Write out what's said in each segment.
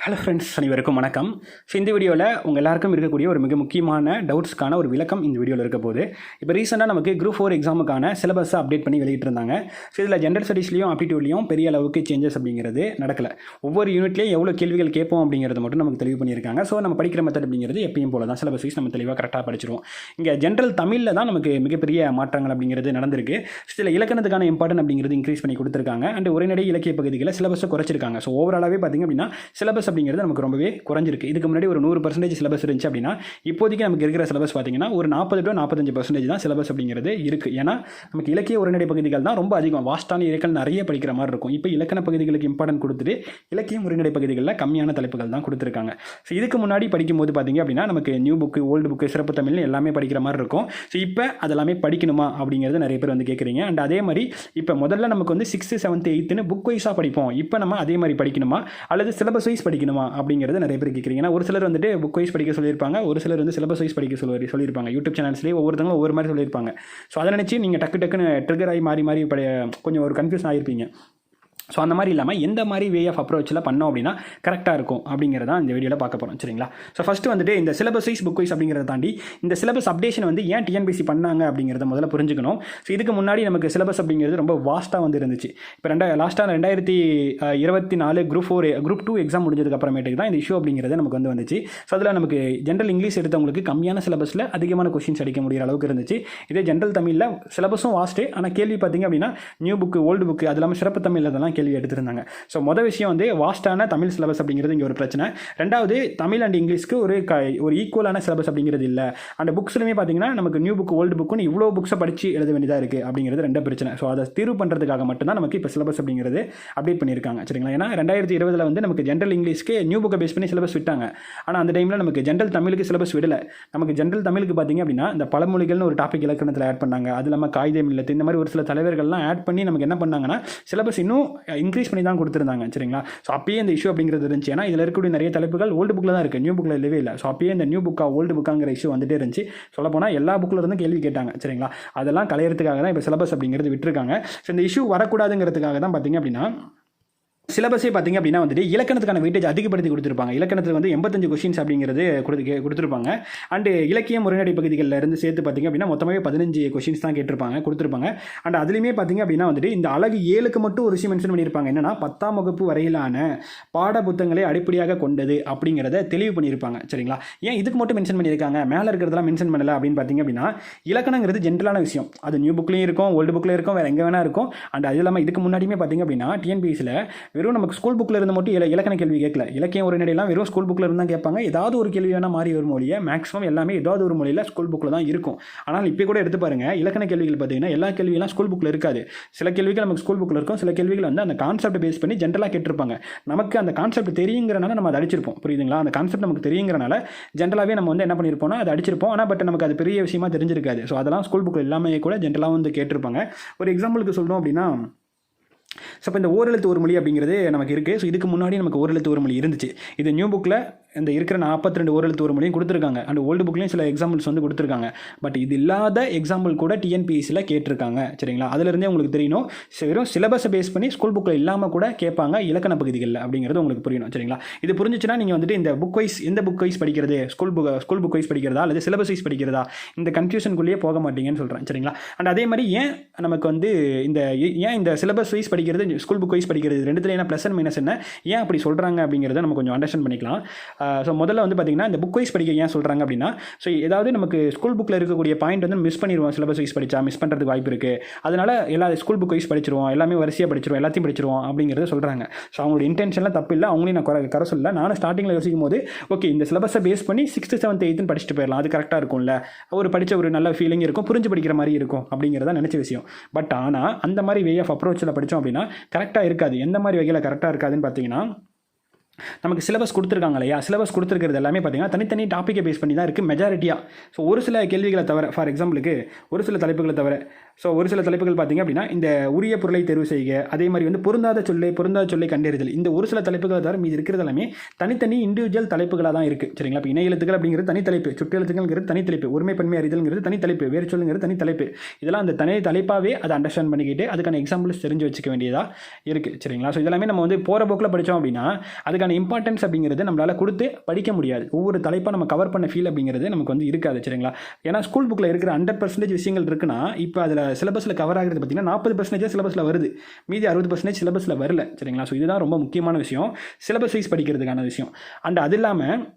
Hello friends, அனைவருக்கும் வணக்கம். So இந்த வீடியோவில் உங்கள் எல்லாருக்கும் இருக்கக்கூடிய ஒரு மிக முக்கியமான டவுட்ஸ்க்கான ஒரு விளக்கம் இந்த வீடியோவில் இருக்க போது. இப்போ ரீசெண்டாக நமக்கு குரூப் 4 எக்ஸாமுக்கான சிலபஸை அப்டேட் பண்ணி வெளியிட்டிருந்தாங்க. ஸோ இதில் ஜென்ரல் ஸ்டடீஸ்லையும் ஆப்டிடியூட்லையும் பெரிய அளவுக்கு சேஞ்சஸ் அப்படிங்கிறது நடக்கலை. ஒவ்வொரு யூனிட்லேயும் எவ்வளோ கேள்விகள் கேட்போம் அப்படிங்கிறது மட்டும் நமக்கு தெளிவு பண்ணியிருக்காங்க. ஸோ நம்ம படிக்கிற மெத்தட் அப்படிங்கிறது எப்பயும் போல தான், சிலபஸ் வைஸ் நம்ம தெளிவாக கரெக்டாக படிச்சிருவோம். இங்கே ஜென்ரல் தமிழில் தான் நமக்கு மிகப்பெரிய மாற்றங்கள் அப்படிங்கிறது நடந்திருக்கு. சில இலக்கணத்துக்கான இம்பார்ட்டன் அப்படிங்கிறது இன்க்ரீஸ் பண்ணி கொடுத்துருக்காங்க. அண்ட் உரைநடை இலக்கிய பகுதிகளில் சிலபஸை குறைச்சிருக்காங்க. ஸோ ஓவராலாகவே பார்த்திங்க அப்படின்னா சிலபஸ் அப்படிங்கிறது நமக்கு ரொம்பவே குறைஞ்சிருக்கு. இதுக்கு முன்னாடி ஒரு 100% சிலபஸ் இருந்துச்சு அப்படின்னா இப்போதைக்கு நமக்கு இருக்கிற சிலபஸ் பார்த்தீங்கன்னா ஒரு 40 to 45% தான் சிலபஸ் அப்படிங்கிறது இருக்குது. ஏன்னா நமக்கு இலக்கிய உரைநடை பகுதிகள் தான் ரொம்ப அதிகம், வாஸ்டான இலக்கணம் நிறைய படிக்கிற மாதிரி இருக்கும். இப்போ இலக்கண பகுதிகளுக்கு இம்பார்ட்டன்ட் கொடுத்துட்டு இலக்கியம் உரைநடை பகுதிகளில் கம்மியான தலைப்புகள் தான் கொடுத்துருக்காங்க. ஸோ இதுக்கு முன்னாடி படிக்கும்போது பார்த்தீங்க அப்படின்னா நமக்கு நியூ புக்கு, ஓல்டு புக்கு, சிறப்பு தமிழ்னு எல்லாமே படிக்கிற மாதிரி இருக்கும். ஸோ இப்போ அதெல்லாமே படிக்கணுமா அப்படிங்கிறது நிறைய பேர் வந்து கேட்குறீங்க. அண்ட் அதே மாதிரி இப்போ முதல்ல நமக்கு வந்து 6th, 7th, 8th புக் வைஸாக படிப்போம். இப்போ நம்ம அதே மாதிரி படிக்கணுமா அல்லது சிலபஸ் வைஸ் படிக்கணுமா அப்படிங்கிறது நிறைய பேர் கேட்குறீங்க. ஒரு சிலர் வந்துட்டு புக் வைஸ் படிக்க சொல்லியிருப்பாங்க, ஒரு சிலர் வந்து சிலபஸ் வைஸ் படிக்க சொல்லியிருப்பாங்க. யூடியூப் சேனல்ஸ்லேயே ஒவ்வொருத்தங்களும் ஒவ்வொரு மாதிரி சொல்லியிருப்பாங்க. ஸோ அதை நினச்சி நீங்கள் டக்குன்னு ட்ரிகர் ஆகி மாறி கொஞ்சம் ஒரு கன்ஃபியூஷன் ஆகிருப்பீங்க. ஸோ அந்த மாதிரி இல்லாமல் எந்த மாதிரி வே ஆஃப் அப்ரோச்சில் பண்ணோம் அப்படின்னா கரெக்டாக இருக்கும் அப்படிங்கிறத இந்த வீடியோவில் பார்க்க போகிறோம். சரிங்களா? ஸோ ஃபஸ்ட்டு வந்துட்டு இந்த சிலபஸ் வைஸ் புக் வைஸ் அப்படிங்கிறத தாண்டி இந்த சிலபஸ் அப்டேஷன் வந்து ஏன் டிஎன்பிசி பண்ணாங்க அப்படிங்கிறத முதல்ல புரிஞ்சுக்கணும். ஸோ இதுக்கு முன்னாடி நமக்கு சிலபஸ் அப்படிங்கிறது ரொம்ப வாஸ்ட்டாக வந்து இருந்துச்சு. இப்போ லாஸ்ட்டாக 2024 குரூப் 2 எக்ஸாம் முடிஞ்சதுக்கு அப்புறமேட்டுக்கு தான் இந்த இஷ்யூ அப்படிங்கிறது நமக்கு வந்துச்சு. ஸோ அதில் நமக்கு ஜென்ரல் இங்கிலீஷ் எடுத்தவங்களுக்கு கம்மியான சிலபஸில் அதிகமான கொஸ்டின்ஸ் அடிக்க முடிகிற அளவுக்கு இருந்துச்சு. இதே ஜென்ரல் தமிழில் சிலபஸும் வாஸ்ட்டு, ஆனால் கேள்வி பார்த்திங்க அப்படின்னா நியூ புக்கு, ஓல்டு புக்கு, அது இல்லாமல் சிறப்பு தமிழில் அதெல்லாம் கேள்வி எடுத்திருந்தாங்க. ஸோ மொதல் விஷயம் வந்து வாஸ்டான தமிழ் சிலபஸ் அப்படிங்கிறது இங்கே ஒரு பிரச்சனை. ரெண்டாவது, தமிழ் அண்ட் இங்கிலீஷ்க்கு ஒரு ஈக்குவலான சிலபஸ் அப்படிங்கிறது இல்லை. அந்த புக்ஸ்லுமே பார்த்தீங்கன்னா நமக்கு நியூ புக், ஓல்டு புக்குன்னு இவ்வளோ புக்ஸை படித்து எழுத வேண்டியதாக இருக்குது அப்படிங்கிறது ரெண்டு பிரச்சனை. ஸோ அதை தீர்வு பண்ணுறதுக்காக மட்டும்தான் நமக்கு இப்போ சிலபஸ் அப்படிங்கிறது அப்டேட் பண்ணியிருக்காங்க. சரிங்களா? ஏன்னா 2020 வந்து நமக்கு ஜென்ரல் இங்கிலீஷ்க்கு நியூ புக்கை பேஸ் பண்ணி சிலபஸ் விட்டாங்க. ஆனால் அந்த டைமில் நமக்கு ஜென்ரல் தமிழுக்கு சிலபஸ் விடலை. நமக்கு ஜென்ரல் தமிழுக்கு பார்த்தீங்க அப்படின்னா இந்த பழமொழிகள்னு ஒரு டாபிக் இலக்கணத்தில் ஆட் பண்ணாங்க. அது இல்லாமல் காகிதம் இல்லத்து, இந்த மாதிரி ஒரு சில தலைவர்கள்லாம் ஆட் பண்ணி நமக்கு என்ன பண்ணாங்கன்னா சிலபஸ் இன்னும் இன்க்ரீஸ் பண்ணி தான் கொடுத்துருந்தாங்க. சரிங்களா? ஸோ அப்பயே இந்த இஷ்யூ அப்படிங்கிறது இருந்துச்சு. ஏன்னா இதில் இருக்கக்கூடிய நிறைய தலைப்புகள் ஓல்டு புக்கில் தான் இருக்குது, நியூ புக்கில் இல்லவே இல்லை. ஸோ அப்பயே இந்த நியூ புக்கா ஓல்டு புக்காங்கிற இஷ்யூ வந்துட்டே இருந்துச்சு. சொல்லப்போனால் எல்லா புக்கில் இருந்து கேள்வி கேட்டாங்க. சரிங்களா? அதெல்லாம் கலையறதுக்காக தான் இப்போ சிலபஸ் அப்படிங்கிறது விட்டுருக்காங்க. ஸோ இந்த இஷ்யூ வரக்கூடாதுங்கிறதுக்காக தான் பார்த்தீங்க அப்படின்னா சிலபஸே பார்த்திங்க அப்படின்னா வந்துட்டு இலக்கணத்துக்கான வெயிட்டேஜ் அதிகப்படுத்தி கொடுத்துருப்பாங்க. இலக்கணத்தில் வந்து 85 கொஸ்டின்ஸ் அப்படிங்கிறது கொடுத்துருப்பாங்க. அண்டு இலக்கியம் உரைநடை பகுதிகளில் இருந்து சேர்த்து பார்த்திங்க அப்படின்னா மொத்தமாகவே 15 கொஸ்டின்ஸ் தான் கொடுத்துருப்பாங்க. அண்ட் அதுலேயுமே பார்த்திங்க அப்படின்னா வந்துட்டு இந்த அழகு 7க்கு மட்டும் ஒரு விஷயம் மென்ஷன் பண்ணியிருப்பாங்க. என்னென்னா 10ஆம் வகுப்பு வரையிலான பாட புத்தகங்களை அடிப்படையாக கொண்டது அப்படிங்கிறத தெளிவு பண்ணியிருப்பாங்க. சரிங்களா? ஏன் இதுக்கு மட்டும் மென்ஷன் பண்ணியிருக்காங்க, மேலே இருக்கிறதெல்லாம் மென்ஷன் பண்ணலை அப்படின்னு பார்த்திங்க அப்படின்னா இலக்கணங்கிறது ஜென்ரலான விஷயம். அது நியூ புக்லேயும் இருக்கும், ஓல்டு புக்கில் இருக்கும், வேறு எங்கே வேணா இருக்கும். அண்ட் அது இல்லாமல் இதுக்கு முன்னாடியுமே பார்த்திங்க அப்படின்னா டிஎன்பிஎஸ்சியில் வெறும் நமக்கு ஸ்கூல் புக்கில் இருந்து மட்டும் இலக்கண கேள்வி கேட்கல. இலக்கியம் உரைநடையெல்லாம் வெறும் ஸ்கூல் புக்கில் இருந்தால் கேட்பாங்க. ஏதாவது ஒரு கேள்வி வேணால் மாறி வரும் மொழியை, மேக்ஸிமம் எல்லாமே ஏதாவது ஒரு மொழியில் ஸ்கூல் புக்கில் தான் இருக்கும். ஆனால் இப்போ கூட எடுத்து பாருங்கள், இலக்கண கேள்விகள் பார்த்தீங்கன்னா எல்லா கேள்வியெல்லாம் ஸ்கூல் புக்கில் இருக்காது. சில கேள்விகள் நமக்கு ஸ்கூல் புக்கில் இருக்கும், சில கேள்விகள் வந்து அந்த கான்செப்ட் பேஸ் பண்ணி ஜென்ரலாக கேட்டிருப்பாங்க. நமக்கு அந்த கான்செப்ட் தெரியுங்கிறனால நம்ம அதை அடிச்சிருப்போம். புரியுதுங்களா? அந்த கான்செப்ட் நமக்கு தெரியுங்கிறனால ஜென்ரலாகவே நம்ம வந்து என்ன பண்ணியிருப்போம்னா அதை அடிச்சிருப்போம். ஆனால் பட் நமக்கு அது பெரிய விஷயமா தெரிஞ்சிருக்காது. ஸோ அதெல்லாம் ஸ்கூல் புக்கில் எல்லாமே கூட ஜென்ரலாக வந்து கேட்டிருப்பாங்க. ஒரு எக்ஸாம்பிளுக்கு சொல்லணும் அப்படின்னா, ஸோ இப்போ இந்த ஓரெழுத்து ஒரு மொழி அப்படிங்கிறது நமக்கு இருக்குது. ஸோ இதுக்கு முன்னாடி நமக்கு ஓரெழுத்து ஒரு மொழி இருந்துச்சு. இது நியூ புக்கில் இந்த இருக்கிற 42 ஓரெழுத்து ஒரு மொழியும் கொடுத்துருக்காங்க. அண்ட் ஓல்டு புக்லேயும் சில எக்ஸாம்பிள்ஸ் வந்து கொடுத்துருக்காங்க. பட் இது இல்லாத எக்ஸாம்பிள் கூட டிஎன்பிஎஸ்சியில் கேட்டிருக்காங்க. சரிங்களா? அதிலிருந்தே உங்களுக்கு தெரியணும், வெறும் சிலபஸை பேஸ் பண்ணி ஸ்கூல் புக்கில் இல்லாமல் கூட கேட்பாங்க இலக்கண பகுதிகளில் அப்படிங்கிறது உங்களுக்கு புரியணும். சரிங்களா? இது புரிஞ்சிச்சுன்னா நீங்கள் வந்துட்டு இந்த புக் வைஸ், எந்த புக் வைஸ் படிக்கிறது, ஸ்கூல் புக் வைஸ் படிக்கிறதா அல்லது சிலபஸ் வைஸ் படிக்கிறதா, இந்த கன்ஃபியூஷனுக்குள்ளேயே போக மாட்டீங்கன்னு சொல்கிறேன். சரிங்களா? அண்ட் அதே மாதிரி நமக்கு வந்து இந்த சிலபஸ் வைஸ் படிக்கிறது, ஸ்கூல் புக் வைஸ் படிக்கிறது, ரெண்டுத்துல என்ன ப்ளஸ் அண்ட் மைனஸ் என்ன, ஏன் அப்படி சொல்கிறாங்க அப்படிங்கிறத நம்ம கொஞ்சம் அண்டர்ஸ்டாண்ட் பண்ணிக்கலாம். ஸோ முதல்ல வந்து பார்த்திங்கன்னா இந்த புக் வைஸ் படிக்க ஏன் சொல்கிறாங்க அப்படின்னா, ஸோ ஏதாவது நமக்கு ஸ்கூல் புக்கில் இருக்கக்கூடிய பாயிண்ட் வந்து மிஸ் பண்ணிடுவோம். சிலபஸ் வைஸ் படித்தா மிஸ் பண்ணுறதுக்கு வாய்ப்பு இருக்குது. அதனால் எல்லா ஸ்கூல் புக் வைஸ் படிச்சிருவோம், எல்லாமே வரிசையாக படிச்சிருவோம், எல்லாத்தையும் படிச்சிருவோம் அப்படிங்கிறத சொல்கிறாங்க. ஸோ அவங்களோட இன்டென்ஷன்லாம் தப்பு இல்லை, அவங்களையும் நான் கரை சொல்ல. நானும் ஸ்டார்டிங்கில் யோசிக்கும் போது ஓகே இந்த சிலபஸை பேஸ் பண்ணி 6th, 7th, 8th படிச்சுட்டு போயிடலாம், அது கரெக்டாக இருக்கும்ல, படித்த ஒரு நல்ல ஃபீலிங் இருக்கும், புரிஞ்சு படிக்கிற மாதிரி இருக்கும் அப்படிங்கிறத நினச்ச விஷயம். பட் ஆனால் அந்த மாதிரி வே ஆஃப் அப்ரோச்சில் படித்தோம் அப்படின்னா கரெக்டாக இருக்காது. எந்த மாதிரி வகையில் கரெக்டாக இருக்காதுன்னு பார்த்தீங்கன்னா, நமக்கு சிலபஸ் கொடுத்துருக்காங்க இல்லையா, சிலபஸ் கொடுத்துருக்கிறது எல்லாமே பார்த்தீங்கன்னா தனித்தனி டாப்பிக்கை பேஸ் பண்ணி தான் இருக்குது மெஜாரிட்டியாக. ஸோ ஒரு சில கேள்விகளை தவிர, ஃபார் எக்ஸாம்பிளுக்கு ஒரு சில தலைப்புகளை தவிர, ஸோ ஒரு சில தலைப்புகள் பார்த்திங்க அப்படின்னா இந்த உரிய பொருளை தேர்வு செய்க, அதே மாதிரி வந்து பொருந்தாத சொல்லை கண்டறிதல், இந்த ஒரு சில தலைப்புகளை தவிர மீது இருக்கிறது எல்லாமே தனித்தனி இண்டிவிஜுவல் தலைப்புகளாக தான் இருக்குது. சரிங்களா? இப்போ இணை எழுத்துக்கள் அப்படிங்கிறது தனி தலைப்பு, சுற்றெழுத்துக்கள்ங்கிறது தனி தலைப்பு, ஒருமை பன்மை அறிதல்ங்கிறது தனி தலைப்பு, வேறு சொல்லுங்கிறது தனி தலைப்பு. இதெல்லாம் அந்த தனி தலைப்பாகவே அதை அண்டர்ஸ்டாண்ட் பண்ணிக்கிட்டு அதுக்கான எக்ஸாம்பிள்ஸ் தெரிஞ்சு வச்சுக்க வேண்டியதாக இருக்குது. சரிங்களா? ஸோ இதெல்லாமே நம்ம வந்து போகிற போக்கில் படித்தோம் அப்படின்னா அதுக்கான அதுக்கான இம்பார்ட்டன்ஸ் அப்படிங்கிறது நம்மளால் கொடுத்து படிக்க முடியாது. ஒவ்வொரு தலைப்பாக நம்ம கவர் பண்ண ஃபீல் அப்படிங்கிறது நமக்கு வந்து இருக்காது. சரிங்களா? ஏன்னா ஸ்கூல் புக்கில் இருக்கிற 100% விஷயங்கள் இருக்குன்னா இப்போ அதில் சிலபஸில் கவர் ஆகிறது பார்த்தீங்கன்னா 40% சிலபஸில் வருது, மீதி 60% சிலபஸில் வரல. சரிங்களா? ஸோ இதுதான் ரொம்ப முக்கியமான விஷயம், சிலபஸ் வைஸ் படிக்கிறதுக்கான விஷயம். அண்ட் அது இல்லாமல்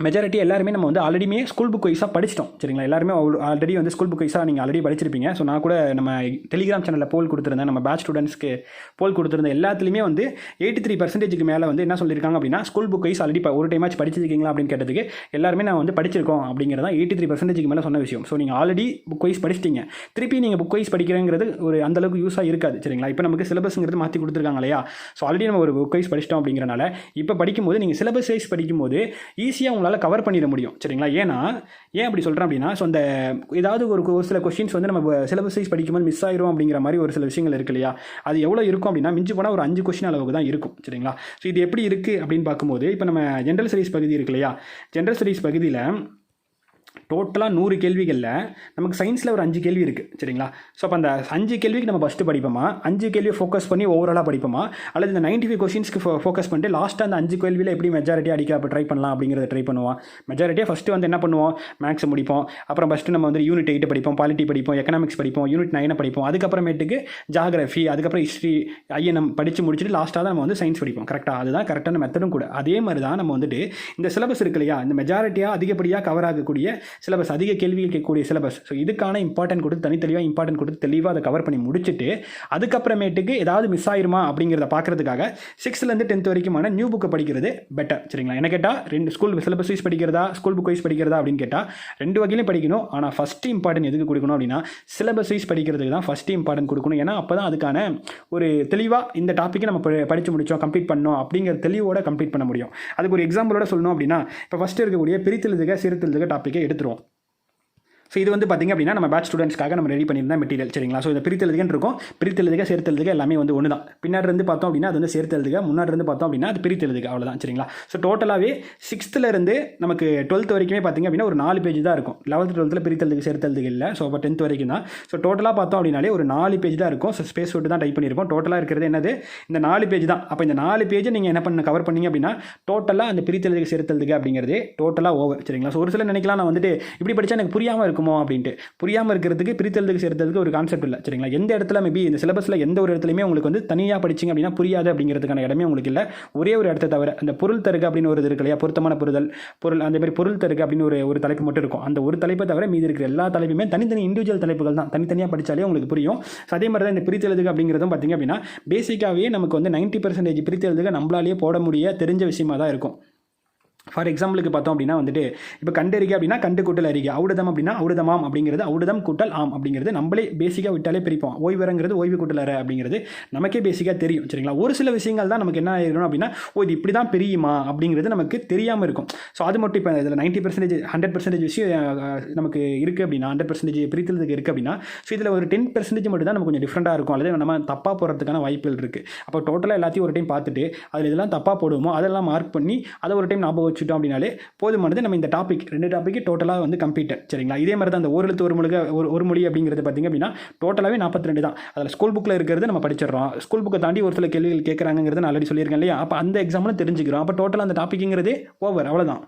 மெஜாரிட்டி எல்லாருமே நம்ம வந்து ஆல்ரெடியுமே ஸ்கூல் புக் வைஸாக படிச்சிட்டோம். சரிங்களா? எல்லாருமே ஆல்ரெடி வந்து ஸ்கூல் புக் வைஸாக நீங்கள் ஆல்ரெடி படிச்சிருப்பீங்க. ஸோ நான் கூட நம்ம டெலிகிராம் சேனலில் போல் கொடுத்துருந்தேன், நம்ம பேட்ச் ஸ்டூடெண்ட்ஸ்க்கு போல் கொடுத்துருந்தேன். எல்லாத்துலேயுமே வந்து 83% மேலே வந்து என்ன சொல்லியிருக்காங்க அப்படின்னா ஸ்கூல் புக் வைஸ் ஆல்ரெடி ஒரு டைம் ஆச்சு படிச்சிருக்கீங்களா அப்படின்னு கேட்டதுக்கு எல்லாருமே நான் வந்து படிச்சிருக்கோம் அப்படிங்கிறதான் 83% மேலே சொன்ன விஷயம். ஸோ நீங்கள் ஆல்ரெடி புக் வைஸ் படிச்சிட்டிங்க, திருப்பி நீங்கள் புக் வைஸ் படிக்கிறேங்கிறது ஒரு அந்தளவுக்கு யூஸாக இருக்காது. சரிங்களா? இப்போ நமக்கு சிலபஸ்ங்கிறது மாற்றி கொடுத்துருக்காங்க இல்லையா? ஸோ ஆல்ரெடி நம்ம ஒரு புக் வைஸ் படிச்சிட்டோம் அப்படிங்கிறனால இப்போ படிக்கும்போது நீங்கள் சிலபஸ் வைஸ் படிக்கும்போது ஈஸியாக உங்களால் கவர் பண்ணிட முடியும். சரிங்களா? ஏன் அப்படி சொல்கிறேன் அப்படின்னா ஸோ அந்த ஏதாவது ஒரு சில கொஸ்டின்ஸ் வந்து நம்ம சிலபஸ் வைஸ் படிக்கும்போது மிஸ் ஆயிரும் அப்படிங்கிற மாதிரி ஒரு சில விஷயங்கள் இருக்கு இல்லையா? அது எவ்வளோ இருக்கும் அப்படின்னா மிஞ்சி போனால் ஒரு 5 கொஸ்டின் அளவுக்கு தான் இருக்கும். சரிங்களா? ஸோ இது எப்படி இருக்குது அப்படின்னு பார்க்கும்போது இப்போ நம்ம ஜென்ரல் ஸ்டடீஸ் பகுதி இருக்கு இல்லையா? ஜென்ரல் ஸ்டடீஸ் பகுதியில் டோட்டலாக 100 கேள்விகளில் நமக்கு சயின்ஸில் ஒரு 5 கேள்வி இருக்குது. சரிங்களா? ஸோ அப்போ அந்த 5 கேள்விக்கு நம்ம ஃபஸ்ட்டு படிப்போமா, 5 கேள்வியை ஃபோக்கஸ் பண்ணி ஓவராலாக படிப்போமா, அல்லது இந்த 95 கொஸ்டின்ஸ்க்கு ஃபோக்கஸ் பண்ணிட்டு லாஸ்ட்டாக அந்த 5 கேள்வியில் எப்படி மெஜாரிட்டியாக அடிக்க அப்போ ட்ரை பண்ணலாம் அப்படிங்கிறத ட்ரை பண்ணுவோம். மெஜாரிட்டியாக ஃபஸ்ட்டு வந்து என்ன பண்ணுவோம், மேக்ஸ் முடிப்போம். அப்புறம் ஃபஸ்ட்டு நம்ம வந்து யூனிட் 8 படிப்போம், பாலிட்டி படிப்போம், எக்கனாமிக்ஸ் படிப்போம், யூனிட் 9 படிப்போம். அதுக்கப்புறமேட்டுக்கு ஜாகிரஃபி, அதுக்கப்புறம் ஹிஸ்ட்ரி, ஐஎன்எம் படித்து முடிச்சுட்டு லாஸ்ட்டாக தான் நம்ம வந்து சயின்ஸ் படிப்போம். கரெக்டாக? அதுதான் கரெக்டான மெத்தடும் கூட. அதே மாதிரி தான் நம்ம வந்துட்டு இந்த சிலபஸ் இருக்கு இல்லையா, இந்த மெஜாரிட்டியாக அதிகப்படியாக கவர் ஆகக்கூடிய சிலபஸ், அதிக கேள்வி கேட்கக்கூடிய சிலபஸ், ஸோ இதுக்கான இம்பார்ட்டன்ட் கொடுத்து தனித்தெளிவாக இம்பார்ட்டன்ட் கொடுத்து தெளிவாக அதை கவர் பண்ணி முடிச்சுட்டு அதுக்கப்புறமேட்டுக்கு ஏதாவது மிஸ் ஆயிருமா அப்படிங்கிறத பார்க்கறதுக்காக 6th-லேருந்து 10th வரைக்குமான நியூ புக்கை படிக்கிறது பெட்டர். சரிங்களா? என்ன கேட்டால் 2 ஸ்கூல் சிலபஸ் வைஸ் படிக்கிறதா, ஸ்கூல் புக் வைஸ் படிக்கிறதா அப்படின்னு கேட்டால் 2 வகையிலையும் படிக்கணும். ஆனால் ஃபஸ்ட்டு இம்பார்ட்டன்ட் எதுக்கு கொடுக்கணும் அப்படின்னா சிலபஸ் வைஸ் படிக்கிறதுக்கு தான் ஃபஸ்ட்டு இம்பார்ட்டன்ட் கொடுக்கணும். ஏன்னா அப்போ தான் அதுக்கான ஒரு தெளிவாக இந்த டாப்பிக்கை நம்ம படித்து முடித்தோம், கம்ப்ளீட் பண்ணோம் அப்படிங்கிற தெளிவோட கம்ப்ளீட் பண்ண முடியும். அதுக்கு ஒரு எக்ஸாம்பிளோட சொல்லணும் அப்படின்னா இப்போ ஃபஸ்ட்டு இருக்கக்கூடிய பிரித்தெழுதுக சிறுத்தெழுதுக டாப்பிக்கை எடுத்துருவோம். ஸோ இது வந்து பார்த்திங்க அப்படின்னா நம்ம பேட்ச் ஸ்டூடெண்ட்ஸ்க்காக நம்ம ரெடி பண்ணியிருந்த மெட்டீரியல். சரிங்களா? ஸோ இந்த பிரித்தெழுதுகன்னு இருக்கும், பிரித்தெழுதுக சேர்த்தெழுதுக எல்லாமே வந்து ஒன்று தான். பின்னாடி இருந்து பார்த்தோம் அப்படின்னா அது வந்து சேர்த்தெழுதுக, முன்னாடி இருந்து பார்த்தோம் அப்படின்னா அது பிரித்தெழுதுக, அவ்வளோதான். சரிங்களா? ஸோ டோட்டலாகவே 6th-லேருந்து நமக்கு 12th வரைக்குமே பார்த்திங்க அப்படின்னா ஒரு 4 பேஜ் தான் இருக்கும். 11th 12th பிரித்தெழுதுக சேர்த்தெழுதுக இல்லை. ஸோ அப்போ 10th வரைக்கும் தான். ஸோ டோட்டலாக பார்த்தோம் அப்படின்னாலே ஒரு 4 பேஜ் தான் இருக்கும். ஸோ ஸ்பேஸ் விட்டு தான் டைப் பண்ணியிருப்போம். டோட்டலாக இருக்கிறது என்னது, இந்த 4 பேஜ் தான். அப்போ இந்த 4 பேஜை நீங்கள் என்ன பண்ண கவர் பண்ணீங்க அப்படின்னா டோட்டலாக அந்த பிரித்தெழுதுக சேர்த்தெழுதுக அப்படிங்கிறது டோட்டலாக ஓவர். சரிங்களா? ஸோ ஒரு சில நினைக்கலாம் நான் வந்துட்டு இப்படி படித்தா எனக்கு புரியாமல் இருக்குமோ அப்படின்ட்டு. புரியாமல் இருக்கிறதுக்கு பிரித்தெழுதுக்கு சேர்த்ததுக்கு ஒரு கான்செப்ட் இல்லை. சரிங்களா? எந்த இடத்துல மேபி இந்த சிலபஸில் எந்த ஒரு இடத்துலையுமே உங்களுக்கு வந்து தனியாக படிச்சிங்க அப்படின்னா புரியாது அப்படிங்கிறதுக்கான இடமே உங்களுக்கு இல்லை. ஒரே ஒரு இடத்த தவிர அந்த பொருள் தருக அப்படின்னு ஒரு இது இருக்கு இல்லையா, பொருத்தமான பொருள் அந்த மாதிரி பொருள் தருக அப்படின்னு ஒரு தலைப்பு மட்டும் இருக்கும். அந்த ஒரு தலைப்பை தவிர மீதி இருக்கிற எல்லா தலைப்புமே தனித்தனி இண்டிவிஜுவல் தலைப்புகள் தான். தனித்தனியாக படித்தாலே உங்களுக்கு புரியும். அதே மாதிரி தான் இந்த பிரித்தெழுதுக அப்படிங்கிறதும் பார்த்திங்க அப்படின்னா பேசிக்காகவே நமக்கு வந்து 90% பிரித்தெழுதுக நம்மளாலேயே போட முடிய தெரிஞ்ச விஷயமாக தான் இருக்கும். ஃபார் எக்ஸாம்பிளுக்கு பார்த்தோம் அப்படின்னா வந்துட்டு இப்போ கண்டறிக அப்படின்னா கண்டு கூட்டல் அறிக, அவுடதம் அப்படின்னா அவுடதமாம் அப்படிங்கிறது அவுடதம் கூட்டல் ஆம் அப்படிங்கிறது நம்மளே பேசிக்காக விட்டாலே பிரிப்போம். ஓய்வரங்கிறது ஓய்வு கூட்டல் அற அப்படிங்கிறது நமக்கே பேசிக்காக தெரியும். சரிங்களா? ஒரு சில விஷயங்கள் தான் நமக்கு என்ன ஆகிடும் அப்படின்னா இது இப்படி தான் பிரியுமா அப்படிங்கிறது நமக்கு தெரியாமல் இருக்கும். ஸோ அது மட்டும் இப்போ இதில் 90% 100% விஷயம் நமக்கு இருக்குது அப்படின்னா 100% பிரித்தலுக்கு இருக்குது அப்படின்னா ஸோ இதில் ஒரு 10% மட்டும் தான் நமக்கு கொஞ்சம் டிஃப்ரெண்ட்டாக இருக்கும், அல்லது நம்ம தப்பாக போகிறதுக்கான வாய்ப்புகள் இருக்குது. அப்போ டோட்டலாக எல்லாத்தையும் ஒரு டைம் பார்த்துட்டு அதில் இதெல்லாம் தப்பாக போடுவோமோ அதெல்லாம் மார்க் பண்ணி அதை ஒரு டைம் ஞாபகம் வச்சுட்டோம் அப்படின்னாலே போதுமானது. நம்ம இந்த டாபிக் 2 டாபிக் டோட்டலாக வந்து கம்ப்ளீட்டட். சரிங்களா? இதே மாதிரி தான் அந்த ஓரெழுத்து ஒரு மொழி அப்படிங்கிறது பார்த்திங்க அப்படின்னா டோட்டலாகவே 42 தான். அதில் ஸ்கூல் புக்கில் இருக்கிறது நம்ம படிச்சிடறோம். ஸ்கூல் புக்கை தாண்டி ஒரு சில கேள்விகள் கேட்குறாங்கிறது நான் ஆல்ரெடி சொல்லியிருக்கேன் இல்லையா? அப்போ அந்த எக்ஸாம்பிளும் தெரிஞ்சுக்கிறோம். அப்போ டோட்டலாக அந்த டாப்பிக்ங்கிறதே ஓவர், அவ்வளோதான்.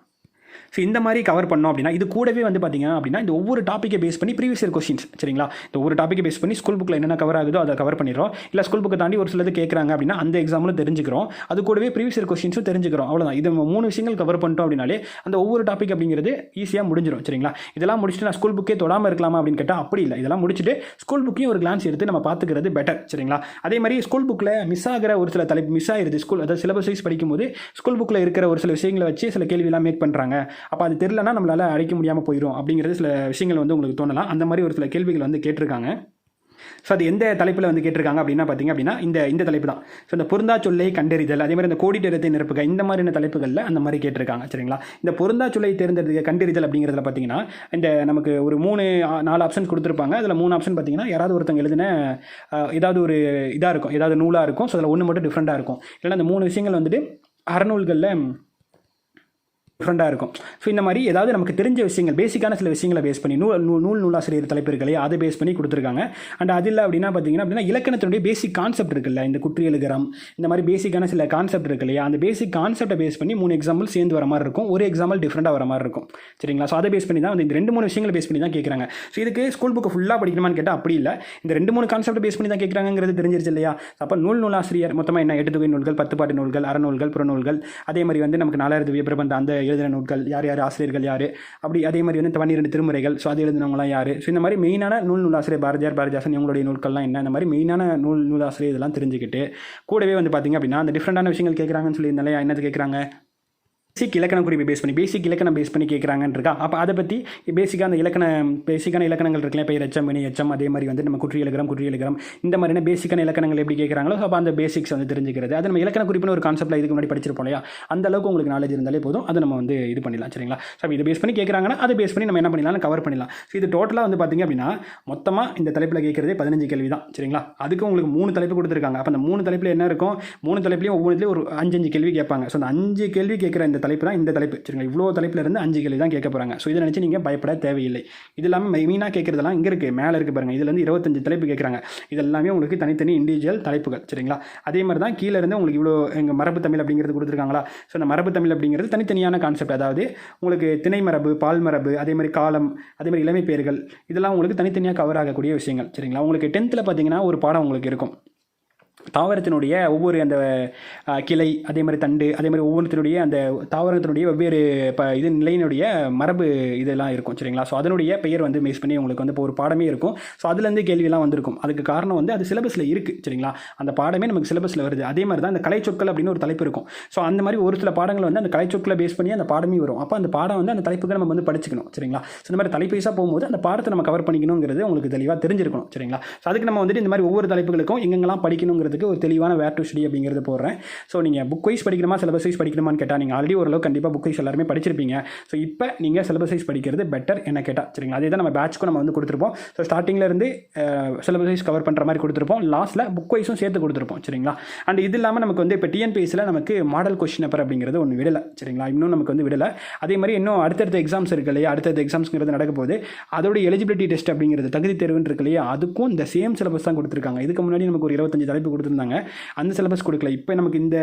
ஸோ இந்த மாதிரி கவர் பண்ணோம் அப்படின்னா இது கூடவே வந்து பார்த்திங்க அப்படின்னா இந்த ஒவ்வொரு டாப்பிக்கை பேஸ் பண்ணி ப்ரீவியஸ் இயர் கொஸ்டின்ஸ். சரிங்களா? இந்த ஒவ்வொரு டாப்பிக்கை பேஸ் பண்ணி ஸ்கூல் புக்கில் என்னென்ன கவர் ஆகுதோ அதை கவர் பண்ணிடுறோம். இல்லை ஸ்கூல் புக்கை தாண்டி ஒரு சிலது கேட்குறாங்க அப்படின்னா அந்த எக்ஸாம்பிளும் தெரிஞ்சுக்கிறோம். அது கூடவே ப்ரீவியஸ் இயர் கொஸ்டின்ஸும் தெரிஞ்சுக்கிறோம். அவ்வளோதான். இது 3 விஷயங்கள் கவர் பண்ணிட்டோம் அப்படின்னாலே அந்த ஒவ்வொரு டாபிக் அப்படிங்கிறது ஈஸியாக முடிஞ்சிடும். சரிங்களா? இதெல்லாம் முடிச்சுட்டு நான் ஸ்கூல் புக்கே தொடாமல் இருக்கலாமா அப்படின்னு கேட்டால் அப்படி இல்லை. இதெல்லாம் முடிச்சுட்டு ஸ்கூல் புக்கையும் ஒரு கிளான்ஸ் எடுத்து நம்ம பார்த்துக்கிறது பெட்டர். சரிங்களா? அதே மாதிரி ஸ்கூல் புக்கில் மிஸ் ஆகிற ஒரு சில தலைப்பு மிஸ் ஆகிடுது. அதாவது சிலபஸ் வைஸ் படிக்கும்போது ஸ்கூல் புக்கில் இருக்கிற ஒரு சில விஷயங்களை வச்சு சில கேள்வியெல்லாம் மேக் பண்ணுறாங்க. அப்போ அது தெரியலனா நம்மளால அழைக்க முடியாமல் போயிடும் அப்படிங்கிறது சில விஷயங்கள் வந்து உங்களுக்கு தோணலாம். அந்த மாதிரி ஒரு சில கேள்விகள் வந்து கேட்டிருக்காங்க. ஸோ அது எந்த தலைப்பில் வந்து கேட்டிருக்காங்க அப்படின்னா பார்த்திங்க அப்படின்னா இந்த தலைப்பு தான். ஸோ இந்த பொருந்தா சொல்லை கண்டறிதல், அதே மாதிரி இந்த கோடிட்டத்தை நிரப்புக, இந்த மாதிரியான தலைப்புகளில் அந்த மாதிரி கேட்டிருக்காங்க. சரிங்களா? இந்த பொருந்தா சொல்லை தேர்ந்தெடுக்க கண்டறிதல் அப்படிங்கிறதுல பார்த்தீங்கன்னா இந்த நமக்கு ஒரு 3-4 ஆப்ஷன்ஸ் கொடுத்துருப்பாங்க. அதில் 3 ஆப்ஷன் பார்த்தீங்கன்னா யாராவது ஒருத்தங்க எழுதின ஏதாவது ஒரு இதாக இருக்கும், ஏதாவது நூலாக இருக்கும். ஸோ அதில் ஒன்று மட்டும் டிஃப்ரெண்ட்டாக இருக்கும். இல்லைன்னா அந்த 3 விஷயங்கள் வந்துட்டு அறநூல்களில் டிஃப்ரெண்ட்டாக இருக்கும். ஸோ இந்த மாதிரி ஏதாவது நமக்கு தெரிஞ்ச விஷயங்கள், பேசிக்கான சில விஷயங்களை பேஸ் பண்ணி நூலாசிரியர் தலைப்பு இருக்கு இல்லையா, அதை பேஸ் பண்ணி கொடுத்துருக்காங்க. அண்ட் அது இல்லை அப்படின்னா பார்த்தீங்கன்னா இலக்கணத்தினுடைய பேசிக் கான்செப்ட் இருக்குல்ல, இந்த குற்றியலுகரம் இந்த மாதிரி பேசிக்கான சில கான்செப்ட் இருக்கு இல்லையா, அந்த பேசிக் கான்செப்டை பேஸ் பண்ணி 3 எக்ஸாம்பிள் சேர்ந்து வர மாதிரி இருக்கும், ஒரு எக்ஸாம்பிள் டிஃப்ரெண்ட்டாக வர மாதிரி இருக்கும். சரிங்களா? ஸோ அதை பேஸ் பண்ணி தான் இந்த 2-3 விஷயங்களை பேஸ் பண்ணி தான் கேட்குறாங்க. ஸோ இதுக்கு ஸ்கூல் புக்கு ஃபுல்லாக படிக்கணுமான்னு கேட்டால் அப்படி இல்லை, இந்த 2-3 கான்செப்ட் பேஸ் பண்ணி தான் கேட்குறாங்கிறது தெரிஞ்சிருச்சு இல்லையா. அப்போ நூலாசிரியர் மொத்தமாக என்ன 8 தொகை நூல்கள், 10 பாட்டு நூல்கள், அறநூல்கள், புறநூல்கள், அதே மாதிரி நமக்கு 4000 திவ்ய பிரபந்தம் அந்த எழுதின நூல்கள், யார் ஆசிரியர்கள் யார், அப்படி அதே மாதிரி 12 திருமுறைகள், ஸோ அது எழுதினவங்களாம் யார், ஸோ இந்த மாதிரி மெயினான நூலாசிரியர் பாரதிதாசன் இவங்களுடைய நூல்கள்லாம் என்ன, இந்த மாதிரி மெயினான நூலாசிரியர் இதெல்லாம் தெரிஞ்சுக்கிட்டு கூடவே பார்த்திங்க அப்படின்னா அந்த டிஃப்ரெண்டான விஷயங்கள் கேட்குறாங்கன்னு சொல்லி இருந்தாலே என்னது கேட்குறாங்க, பேசிக் இலக்கண குறிப்பை பேஸ் பண்ணி இலக்கணம் பேஸ் பண்ணி கேட்குறாங்கன்னு இருக்கா. அப்போ அதை பற்றி பேசிக்காக அந்த பேசிக்கான இலக்கணங்கள் இருக்குல்ல, இப்போ எச்சம் வினை எச்சம், அதே மாதிரி நம்ம குற்றியலுகரம் இந்த மாதிரியான பேசிக்கான இலக்கணங்கள் எப்படி கேட்குறாங்களோ அப்போ அந்த பேசிக்ஸ் தெரிஞ்சுக்கிறது. அது நம்ம இலக்கண குறிப்புன்னு ஒரு கான்செப்ட்டில் இதுக்கு முன்னாடி படிச்சிருப்போம் இல்லையா, அந்த அளவுக்கு உங்களுக்கு நாலேஜ் இருந்தாலே போதும், அதை நம்ம இது பண்ணிடலாம். சரிங்களா? ஸோ இதை பேஸ் பண்ணி கேட்குறாங்கன்னா அதை பேஸ் பண்ணி நம்ம என்ன பண்ணிடலாம், கவர் பண்ணிடலாம். ஸோ இது டோட்டலாக பார்த்திங்க அப்படின்னா மொத்தமாக இந்த தலைப்பில் கேட்குறதே 15 கேள்வி தான். சரிங்களா? அதுக்கு உங்களுக்கு 3 தலைப்பு கொடுத்துருக்காங்க. அப்போ அந்த 3 தலைப்பில் என்ன இருக்கும், 3 தலைப்புலையும் ஒவ்வொன்றுலேயும் ஒரு 5 கேள்வி கேட்பாங்க. ஸோ அந்த 5 கேள்வி கேட்குற இந்த தலைப்பு தான் இந்த தலைப்பு. சரிங்களா? இவ்வளோ தலைப்பில் இருந்து 5 கேள்வி தான் கேட்க போகிறாங்க. ஸோ இதை நினச்சி நீங்கள் பயப்பட தேவையில்லை. இது இல்லாமல் மெயினாக கேட்குறதெல்லாம் இங்கே இருக்குது, மேலே இருக்குது பாருங்கள், இதுலேருந்து 25 தலைப்பு கேட்குறாங்க. இது எல்லாமே உங்களுக்கு தனித்தனி இண்டிவிஜுவல் தலைப்புகள். சரிங்களா? அதே மாதிரி தான் கீழே இருந்து உங்களுக்கு இவ்வளோ எங்கள் மரபு தமிழ் அப்படிங்கிறது கொடுத்துருக்காங்களா. ஸோ அந்த மரபு தமிழ் அப்படிங்கிறது தனித்தனியான கான்செப்ட், அதாவது உங்களுக்கு திணை மரபு, பால் மரபு, அதே மாதிரி காலம், அதே மாதிரி இளமை பேர்கள், இதெல்லாம் உங்களுக்கு தனித்தனியாக கவர் ஆகக்கூடிய விஷயங்கள். சரிங்களா? உங்களுக்கு 10th பார்த்தீங்கன்னா ஒரு பாடம் உங்களுக்கு இருக்கும், தாவரத்தினுடைய ஒவ்வொரு அந்த கிளை, அதே மாதிரி தண்டு, அதே மாதிரி ஒவ்வொருத்தினுடைய அந்த தாவரத்தினுடைய வெவ்வேறு நிலையினுடைய மரபு இதெல்லாம் இருக்கும். சரிங்களா? ஸோ அதனுடைய பெயர் பேஸ் பண்ணி உங்களுக்கு இப்போ ஒரு பாடமே இருக்கும். ஸோ அதுலேருந்து கேள்வியெல்லாம் வந்திருக்கும். அதுக்கு காரணம் அது சிலபஸில் இருக்குது. சரிங்களா? அந்த பாடமே நமக்கு சிலபஸில் வருது. அதே மாதிரி தான் அந்த கலைச்சொற்கள் அப்படின்னு ஒரு தலைப்பு இருக்கும். ஸோ அந்த மாதிரி ஒரு சில பாடங்கள் அந்த கலைச்சொற்களை பேஸ் பண்ணி அந்த பாடமே வரும். அப்போ அந்த பாடம் அந்த தலைப்புக்கு நம்ம படிச்சுக்கணும். சரிங்களா? ஸோ இந்த மாதிரி தலைப்பு வைஸாக போகும்போது அந்த பாடத்தை நம்ம கவர் பண்ணிக்கணுங்கிறது உங்களுக்கு தெளிவாக தெரிஞ்சிருக்கணும். சரிங்களா? ஸோ அதுக்கு நம்ம இந்த மாதிரி ஒவ்வொரு தலைப்புகளுக்கும் எங்கெங்கெல்லாம் படிக்கணுங்கிறது ஒரு தெளிவான வேர் டு ஸ்டடி அப்படிங்கிறது போடுறேன். ஸோ நீங்கள் புக் வைஸ் படிக்கணுமா சிலபஸ் வைஸ் படிக்கணுமான்னு கேட்டால் நீங்கள் ஆல்ரெடி ஓரளவு கண்டிப்பாக புக் வைஸ் எல்லாருமே படிச்சிருப்பீங்க. ஸோ இப்போ நீங்கள் சிலபஸ் வைஸ் படிக்கிறது பெட்டர் என்ன கேட்டால். சரிங்களா? அதே தான் நம்ம பேட்ச்க்கும் நம்ம கொடுத்துருப்போம். ஸோ ஸ்டார்டிங்லேருந்து சிலபஸ் வைஸ் கவர் பண்ணுற மாதிரி கொடுத்துருப்போம், லாஸ்ட்டில் புக் வைஸும் சேர்த்து கொடுத்துருப்போம். சரிங்களா? அண்ட் இது இல்லாமல் நமக்கு இப்போ டிஎன்பிஎஸ்சியில் நமக்கு மாடல் கொஸ்டின் பேப்பர் அப்படிங்கிறது ஒன்று விடலை. சரிங்களா? இன்னும் நமக்கு விடலை. அதே மாதிரி இன்னும் அடுத்தடுத்த எக்ஸாம்ஸ் இருக்கு இல்லையா, அடுத்தடுத்த எக்ஸாம்ஸ்ங்கிறது நடக்க போது அதோட எலிஜிபிலிட்டி டெஸ்ட் அப்படிங்கிறது தகுதி தேர்வுன்னு இருக்கு இல்லையா, அதுக்கும் இந்த சேம் சிலபஸ் தான் கொடுத்துருக்காங்க. இதுக்கு முன்னாடி நமக்கு ஒரு 25 தலைப்பு கொடுத்துருந்தாங்க, அந்த சிலபஸ் கொடுக்கல. இப்போ நமக்கு இந்த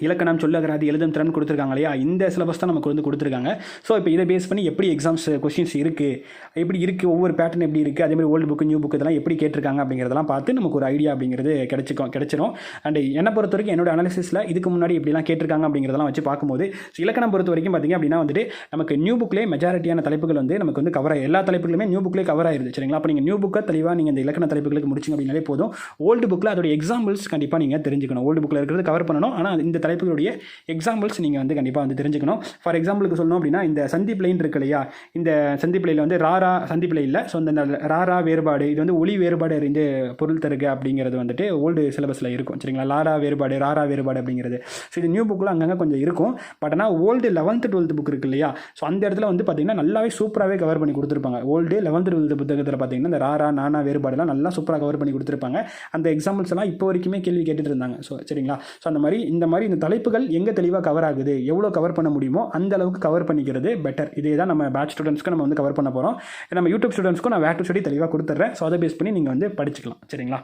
இலக்கணம், சொல்லகராதி, எழுதும் திறன் கொடுத்துருக்காங்க இல்லையா, இந்த சிலபஸ் தான் நமக்கு கொடுத்துருக்காங்க. ஸோ இப்போ இதை பேஸ் பண்ணி எப்படி எக்ஸாம்ஸ் கொஸ்டின்ஸ் இருக்குது, எப்படி இருக்குது, ஒவ்வொரு பேட்டர்ன் எப்படி இருக்குது, அதே மாதிரி ஓல்டு புக்கு நியூ புக்கு இதெல்லாம் எப்படி கேட்டிருக்காங்க அப்படிங்கிறதெல்லாம் பார்த்து நமக்கு ஒரு ஐடியா அப்படிங்கிறது கிடைச்சிரும். அண்ட் என்னை பொறுத்த வரைக்கும் என்னோட அனாலிசிஸில் இதுக்கு முன்னாடி இப்படிலாம் கேட்டிருக்காங்க அப்படிங்கிறதெல்லாம் வச்சு பார்க்கும்போது இலக்கணம் பொறுத்த வரைக்கும் பார்த்திங்க அப்படின்னா நமக்கு நியூ புக்லேயே மெஜாரிட்டியான தலைப்புகள் நமக்கு கவர் ஆகி எல்லா தலைப்புகளுமே நியூ புக்லேயே கவர் ஆயிருது. சரிங்களா? அப்போ நீங்கள் நியூ புக்கை தெளிவாக நீங்கள் இந்த இலக்கண தலைப்புகளுக்கு முடிச்சிங்க அப்படின்னாலே போதும். ஓல்டு புக்கில் அதோட எக்ஸாம்பிள்ஸ் கண்டிப்பாக நீங்கள் தெரிஞ்சுக்கணும். ஓல்டு புக்கில் இருக்கிறது கவர் பண்ணணும், ஆனால் இந்த தலைப்புகளுடைய எக்ஸாம்பிள்ஸ் நீங்கள் கண்டிப்பாக தெரிஞ்சுக்கணும். ஃபார் எக்ஸாம்பிளுக்கு சொல்லணும் அப்படின்னா இந்த சந்திப்பிலைன்னு இருக்கு இல்லையா, இந்த சந்திப்பிலையில் ராரா சந்திப்பிலை இல்லை, ஸோ இந்த ராரா வேறுபாடு, இது ஒளி வேறுபாடு அறிந்து பொருள் தருக அப்படிங்கிறது ஓல்டு சிலபஸில் இருக்கும். சரிங்களா? லாரா வேறுபாடு, ராரா வேறுபாடு அப்படிங்கிறது. ஸோ இது நியூ புக்கில் அங்கங்கே கொஞ்சம் இருக்கும். பட் ஆனால் ஓல்டு 11th 12th புக் இருக்கு இல்லையா, ஸோ அந்த இடத்துல பார்த்தீங்கன்னா நல்லாவே சூப்பராகவே கவர் பண்ணி கொடுத்துருப்பாங்க. ஓல்டு 11th 12th புத்தகத்தில் பார்த்தீங்கன்னா இந்த ராரா நானா வேறுபாடுலாம் நல்லா சூப்பராக கவர் பண்ணி கொடுத்துருப்பாங்க. அந்த எக்ஸாம்பிள்ஸ் எல்லாம் இப்போ வரைக்குமே கேள்வி கேட்டுட்டு இருந்தாங்க. ஸோ சரிங்களா? ஸோ அந்த மாதிரி இந்த தலைப்புகள் எங்கே தெளிவாக கவர் ஆகுது, எவ்வளோ கவர் பண்ண முடியுமோ அந்த அளவுக்கு கவர் பண்ணிக்கிறது பெட்டர். இதே தான் நம்ம பேட்ச் ஸ்டூடெண்ட்ஸ்க்கு நம்ம கவர் பண்ண போகிறோம். நம்ம யூடியூப் ஸ்டூடெண்ட்ஸ்க்கும் நான் வேர் டு ஸ்டடி தெளிவாக கொடுத்துட்றேன். ஸோ அதை பேஸ் பண்ணி நீங்கள் படிச்சுக்கலாம். சரிங்களா?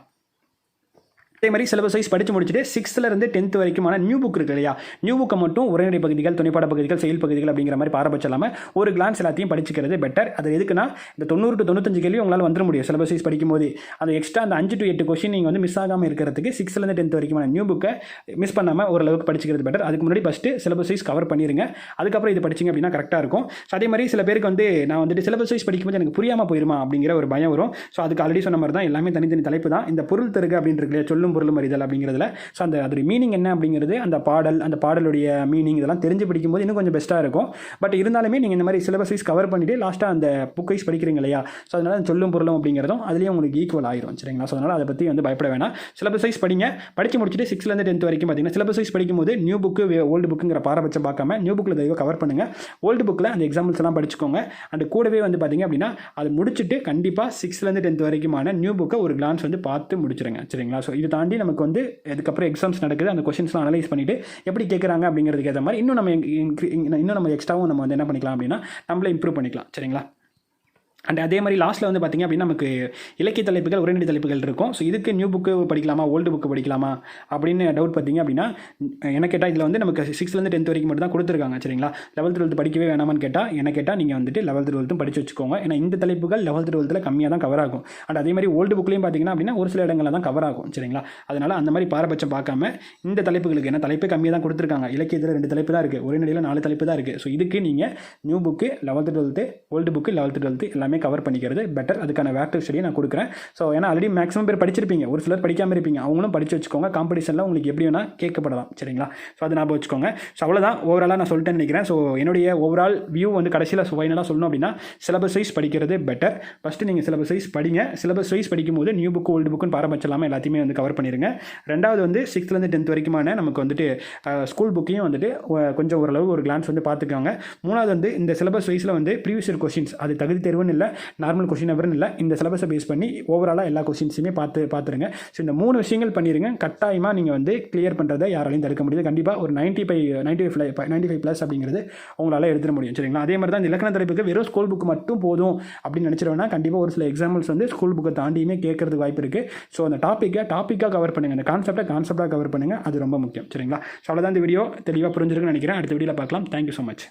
அதே மாதிரி சிலபஸ் வைஸ் படித்து முடிச்சுட்டு 6th 10th வரைக்குமான நியூ புக் இருக்கு இல்லையா, நியூ புக்கை மட்டும் உரைநடை பகுதிகள், துணைப்பாட பகுதிகள், செயல் பகுதிகள் அப்படிங்கிற மாதிரி பாரபட்சம் இல்லாமல் ஒரு கிளான்ஸ் எல்லாத்தையும் படிச்சுக்கிறது பெட்டர். அது எதுக்குன்னா இந்த 90 to 95 கேள்வி உங்களால் வந்துட முடியும் சிலபஸ் வைஸ் படிக்கும்போது. அந்த எக்ஸ்ட்ரா அந்த 5 to 8 கொஸ்டின் நீங்கள் மிஸ் ஆகாமல் இருக்கிறதுக்கு 6th 10th வரைக்குமான நியூ புக்கை மிஸ் பண்ணாமல் ஓரளவுக்கு படிச்சுக்கிறது பெட்டர். அதுக்கு முன்னாடி ஃபஸ்ட்டு சிலபஸ் வைஸ் கவர் பண்ணிடுங்க, அதுக்கப்புறம் இது படிச்சிங்க அப்படின்னா கரெக்டாக இருக்கும். ஸோ அதே மாதிரி சில பேருக்கு நான் சிலபஸ் வைஸ் படிக்கும்போது எனக்கு புரியாமல் போயிருமா அப்படிங்கிற ஒரு பயம் வரும். ஸோ அதுக்கு ஆல்ரெடி சொன்ன மாதிரி தான் எல்லாமே தனித்தனி தலைப்பு தான். இந்த பொருள் தருக அப்படின்றது சொல்லும் பொருளும் அறிதல் அப்படிங்கிறதுல ஸோ அதோடைய மீனிங் என்ன அப்படிங்கிறது, அந்த பாடலுடைய மீனிங் இதெல்லாம் தெரிஞ்சு படிக்கும்போது இன்னும் கொஞ்சம் பெஸ்ட்டாக இருக்கும். பட் இருந்தாலுமே நீங்கள் இந்த மாதிரி சிலபஸ் வைஸ் கவர் பண்ணிவிட்டு லாஸ்ட்டாக அந்த புக் வைஸ் படிக்கிறீங்க இல்லையா, ஸோ அதனால் சொல்லும் பொருளும் அப்படிங்கிறதும் அதுலேயும் உங்களுக்கு ஈக்குவல் ஆயிரும். சரிங்களா? ஸோ அதனால் அதை பற்றி பயப்பட வேணாம். சிலபஸ் வைஸ் படிங்க, படித்து முடிச்சுட்டு 6th 10th வரைக்கும் பார்த்தீங்கன்னா சிலபஸ் வைஸ் படிக்கும்போது நியூ புக்கு ஓல்டு புக்குங்கிற பாரபட்சம் பார்க்காம நியூ புக்கில் தெளிவாக கவர் பண்ணுங்கள். ஓல்டு புக்கில் அந்த எக்ஸாம்பிள்ஸ் எல்லாம் படிச்சுக்கோங்க. அண்ட் கூடவே பார்த்தீங்க அப்படின்னா அது முடிச்சுட்டு கண்டிப்பாக 6th 10th வரைக்குமான நியூ புக்கை ஒரு கிளான்ஸ் பார்த்து முடிச்சிருங்க. சரிங்களா? ஸோ இது தாண்டி தாண்டி நமக்கு வந்து அதுக்கப்புறம் எக்ஸாம்ஸ் நடக்குது, அந்த கொஷின்ஸ்லாம் அனலைஸ் பண்ணிவிட்டு எப்படி கேட்குறாங்க அப்படிங்கிறதுக்கு ஏற்ற மாதிரி இன்னும் நம்ம எக்ஸ்ட்ராவும் நம்ம வந்து என்ன பண்ணிக்கலாம் அப்படின்னா நம்மளே இம்ப்ரூவ் பண்ணிக்கலாம். சரிங்களா? அண்ட் அதே மாதிரி லாஸ்ட்டில் வந்து பார்த்திங்க அப்படின்னா நமக்கு இலக்கிய தலைப்புகள், உரைநடை தலைப்புகள் இருக்கும். ஸோ இதுக்கு நியூ புக்கு படிக்கலாமா, ஓல்டு புக்கு படிக்கலாமா அப்படின்னு டவுட் பார்த்திங்க அப்படின்னா என்ன கேட்டால் இதில் வந்து நமக்கு 6th to 10th வரைக்கும் மட்டும் தான் கொடுத்துருக்காங்க. சரிங்களா? 11th 12th படிக்கவே வேணாமான்னு கேட்டால் என்ன கேட்டால் நீங்கள் வந்துட்டு 11th 12th படித்து வச்சுக்கோங்க. ஏன்னா இந்த தலைப்புகள் 11th 12th கம்மியாக தான் கவர் ஆகும். அண்ட் அதே மாதிரி ஓல்டு புக்லேயும் பார்த்திங்கன்னா அப்படின்னா ஒரு சில இடங்களில் தான் கவர் ஆகும். சரிங்களா? அதனால் அந்த மாதிரி பாரபட்சம் பார்க்காம இந்த தலைப்புகளுக்கு என்ன தலைப்பே கம்மியாக தான் கொடுத்துருக்காங்க. இலக்கியத்தில் 2 தலைப்பு தான் இருக்குது, உரைநடையில் 4 தலைப்பு தான் இருக்குது. ஸோ இதுக்கு நீங்கள் new book 11th 12th, old book 11th 12th எல்லாமே கவர் பண்ணிக்கிறது பெட்டர். அதுக்கான வேக்டிவ் ஸ்டடியை நான் கொடுக்குறேன். ஸோ ஏன்னா ஆல்ரெடி மேக்ஸிமம் பேர் படிச்சிருப்பீங்க, ஒரு சிலர் படிக்காமல் இருப்பீங்க, அவங்களும் படித்து வச்சுக்கோங்க. காம்படிஷனில் உங்களுக்கு எப்படி வேணால் கேட்கப்படலாம். சரிங்களா? ஸோ அதை ஞாபகம் வச்சுக்கோங்க. ஸோ அவ்வளோதான் ஓவராலாக நான் சொல்லிட்டேன்னு நினைக்கிறேன். ஸோ என்னுடைய ஓவரால் வியூ வந்து கடைசியில் ஃபைனலாக சொல்லணும் அப்படின்னா சிலபஸ் வைஸ் படிக்கிறது பெட்டர். ஃபஸ்ட்டு நீங்கள் சிலபஸ் வைஸ் படிங்க. சிலபஸ் வைஸ் படிக்கும்போது நியூ புக்கு ஓல்டு புக்குன்னு பாரபட்சம் இல்லாமல் எல்லாத்தையுமே வந்து கவர் பண்ணிடுங்க. ரெண்டாவது வந்து 6th to 10th வரைக்குமான நமக்கு வந்துட்டு ஸ்கூல் புக்கையும் வந்துட்டு கொஞ்சம் ஓரளவு ஒரு கிளான்ஸ் வந்து பார்த்துக்காங்க. மூணாவது வந்து இந்த சிலபஸ் வைஸில் வந்து ப்ரீவியஸ் இயர் கொஷின்ஸ், அது தகுதி தேர்வுன்னு இல்லை, நார்மல் கொஷின் எவருன்னு இல்லை, இந்த சிலபஸை பேஸ் பண்ணி ஓவராலாக எல்லா கொஷின்ஸுமே பார்த்துருங்க. ஸோ இந்த 3 விஷயங்கள் பண்ணிடுங்க. கட்டாயமாக நீங்கள் வந்து கிளியர் பண்ணுறதை யாராலையும் தடுக்க முடியாது. கண்டிப்பாக ஒரு 95+ அப்படிங்கிறது உங்களால் எடுத்துட முடியும். சரிங்களா? அதே மாதிரி தான் இந்த இலக்கண தலைப்புக்கு வெறும் ஸ்கூல் புக்கு மட்டும் போதும் அப்படின்னு நினச்சிருவேன்னா கண்டிப்பாக ஒரு சில எக்ஸாம்பிள்ஸ் வந்து ஸ்கூல் புக்கை தாண்டியுமே கேட்கறதுக்கு வாய்ப்பு இருக்குது. ஸோ அந்த டாப்பிக்காக கவர் பண்ணுங்கள், அந்த கான்செப்டாக கவர் பண்ணுங்கள். அது ரொம்ப முக்கியம். சரிங்களா? ஸோ அவ்வளோதான் இந்த வீடியோ தெளிவாக புரிஞ்சிருக்குன்னு நினைக்கிறேன். அடுத்த வீடியோவில் பார்க்கலாம். Thank you so much.